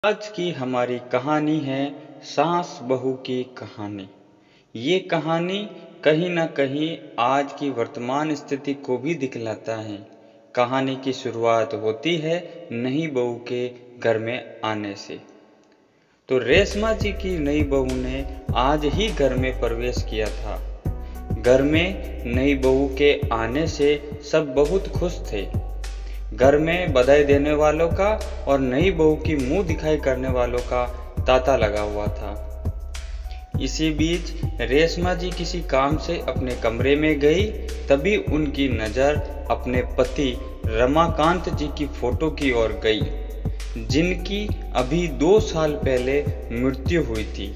आज की हमारी कहानी है सास बहू की कहानी। ये कहानी कहीं न कहीं आज की वर्तमान स्थिति को भी दिखलाता है। कहानी की शुरुआत होती है नई बहू के घर में आने से। तो रेशमा जी की नई बहू ने आज ही घर में प्रवेश किया था। घर में नई बहू के आने से सब बहुत खुश थे। घर में बधाई देने वालों का और नई बहू की मुंह दिखाई करने वालों का तांता लगा हुआ था। इसी बीच रेशमा जी किसी काम से अपने कमरे में गई, तभी उनकी नज़र अपने पति रमाकांत जी की फोटो की ओर गई, जिनकी अभी 2 साल पहले मृत्यु हुई थी।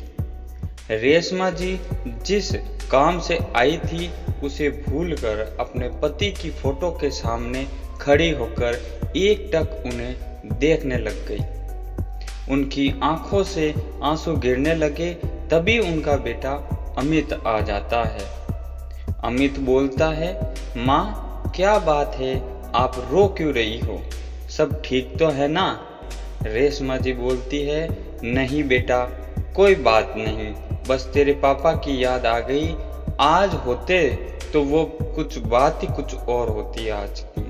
रेशमा जी जिस काम से आई थी उसे भूलकर अपने पति की फोटो के सामने खड़ी होकर एकटक उन्हें देखने लग गई। उनकी आंखों से आंसू गिरने लगे, तभी उनका बेटा अमित आ जाता है। अमित बोलता है, माँ क्या बात है, आप रो क्यों रही हो, सब ठीक तो है ना? रेशमा जी बोलती है, नहीं बेटा कोई बात नहीं, बस तेरे पापा की याद आ गई। आज होते तो वो कुछ बात ही कुछ और होती आज की।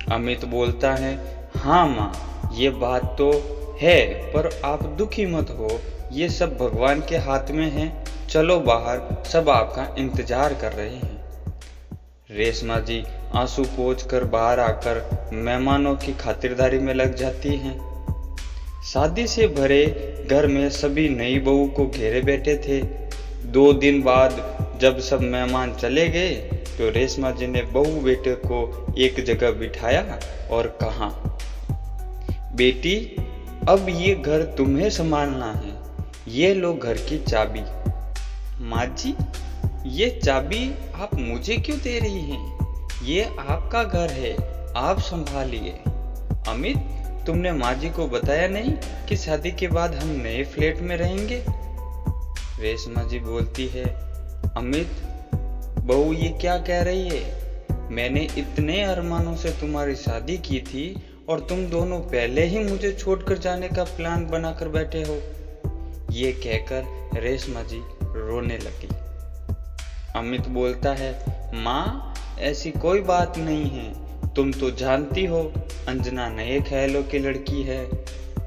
अमित बोलता है, हाँ माँ ये बात तो है, पर आप दुखी मत हो, ये सब भगवान के हाथ में है। चलो बाहर, सब आपका इंतजार कर रहे हैं। रेशमा जी आंसू पोंछकर बाहर आकर मेहमानों की खातिरदारी में लग जाती हैं। शादी से भरे घर में सभी नई बहू को घेरे बैठे थे। 2 दिन बाद जब सब मेहमान चले गए तो रेशमा जी ने बहू बेटे को एक जगह बिठाया और कहा, बेटी अब ये घर तुम्हें संभालना है, ये लो घर की चाबी। माँ जी ये चाबी आप मुझे क्यों दे रही हैं? ये आपका घर है, आप संभालिए। अमित तुमने माँ जी को बताया नहीं कि शादी के बाद हम नए फ्लैट में रहेंगे? रेशमा जी बोलती है, अमित बहू ये क्या कह रही है? मैंने इतने अरमानों से तुम्हारी शादी की थी और तुम दोनों पहले ही मुझे छोड़कर जाने का प्लान बनाकर बैठे हो। ये कहकर रेशमा जी रोने लगी। अमित बोलता है, माँ ऐसी कोई बात नहीं है, तुम तो जानती हो अंजना नए ख्यालों की लड़की है,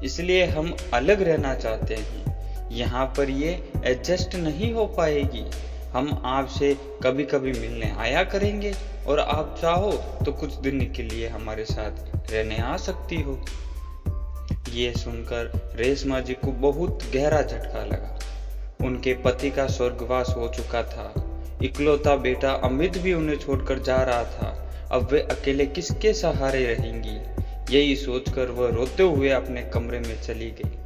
इसलिए हम अलग रहना चाहते हैं। यहाँ पर ये एडजस्ट नहीं हो पाएगी। हम आपसे कभी कभी मिलने आया करेंगे और आप चाहो तो कुछ दिन के लिए हमारे साथ रहने आ सकती हो। ये सुनकर रेशमा जी को बहुत गहरा झटका लगा। उनके पति का स्वर्गवास हो चुका था, इकलौता बेटा अमित भी उन्हें छोड़कर जा रहा था। अब वे अकेले किसके सहारे रहेंगी? यही सोचकर वह रोते हुए अपने कमरे में चली गई।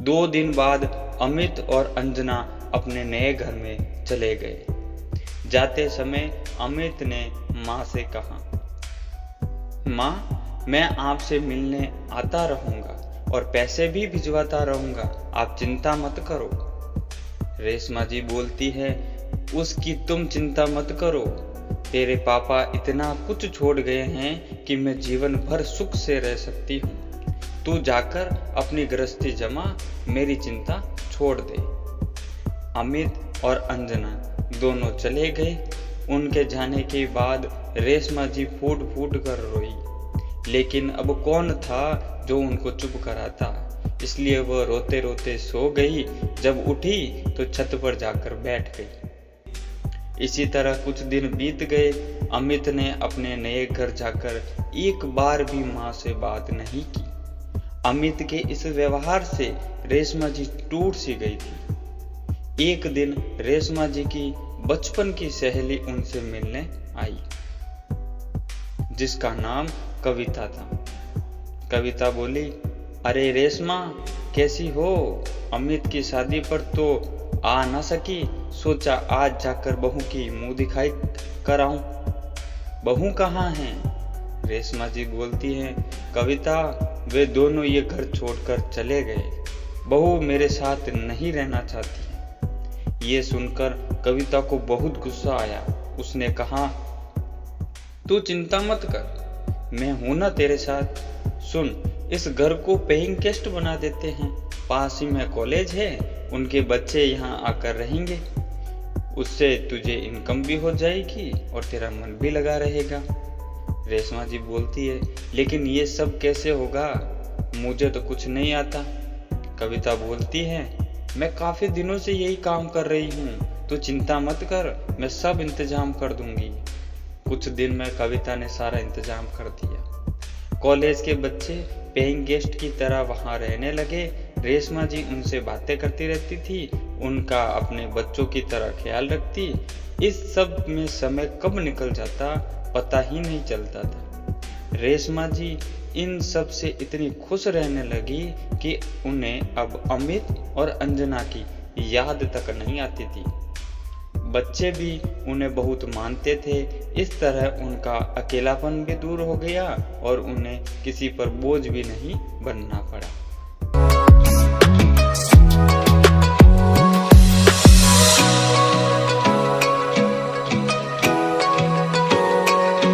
2 दिन बाद अमित और अंजना अपने नए घर में चले गए। जाते समय अमित ने माँ से कहा, माँ मैं आपसे मिलने आता रहूंगा और पैसे भी भिजवाता रहूंगा, आप चिंता मत करो। रेशमा जी बोलती है, उसकी तुम चिंता मत करो, तेरे पापा इतना कुछ छोड़ गए हैं कि मैं जीवन भर सुख से रह सकती हूँ। तू जाकर अपनी गृहस्थी जमा, मेरी चिंता छोड़ दे। अमित और अंजना दोनों चले गए। उनके जाने के बाद रेशमा जी फूट फूट कर रोई, लेकिन अब कौन था जो उनको चुप कराता, इसलिए वह रोते रोते सो गई। जब उठी तो छत पर जाकर बैठ गई। इसी तरह कुछ दिन बीत गए। अमित ने अपने नए घर जाकर एक बार भी माँ से बात नहीं की। अमित के इस व्यवहार से रेशमा जी टूट सी गई थी। एक दिन रेशमा जी की बचपन की सहेली उनसे मिलने आई, जिसका नाम कविता था। कविता बोली, अरे रेशमा कैसी हो? अमित की शादी पर तो आ ना सकी, सोचा आज जाकर बहू की मुंह दिखाई कराऊं। बहू कहाँ हैं? रेशमा जी बोलती हैं, कविता वे दोनों ये घर छोड़कर चले गए, बहू मेरे साथ नहीं रहना चाहती है। ये सुनकर कविता को बहुत गुस्सा आया। उसने कहा, तू चिंता मत कर, मैं हूं ना तेरे साथ। सुन, इस घर को पेइंग गेस्ट बना देते हैं। पास ही में कॉलेज है, उनके बच्चे यहाँ आकर रहेंगे। उससे तुझे इनकम भी हो जाएगी और तेरा मन भी लगा रहेगा। रेशमा जी बोलती है, लेकिन ये सब कैसे होगा, मुझे तो कुछ नहीं आता। कविता बोलती है, मैं काफी दिनों से यही काम कर रही हूँ, तो चिंता मत कर, मैं सब इंतजाम कर दूंगी। कुछ दिन में कविता ने सारा इंतजाम कर दिया। कॉलेज के बच्चे पेइंग गेस्ट की तरह वहां रहने लगे। रेशमा जी उनसे बातें करती रहती थी, उनका अपने बच्चों की तरह ख्याल रखती। इस सब में समय कब निकल जाता पता ही नहीं चलता था। रेशमा जी इन सब से इतनी खुश रहने लगी कि उन्हें अब अमित और अंजना की याद तक नहीं आती थी। बच्चे भी उन्हें बहुत मानते थे। इस तरह उनका अकेलापन भी दूर हो गया और उन्हें किसी पर बोझ भी नहीं बनना पड़ा।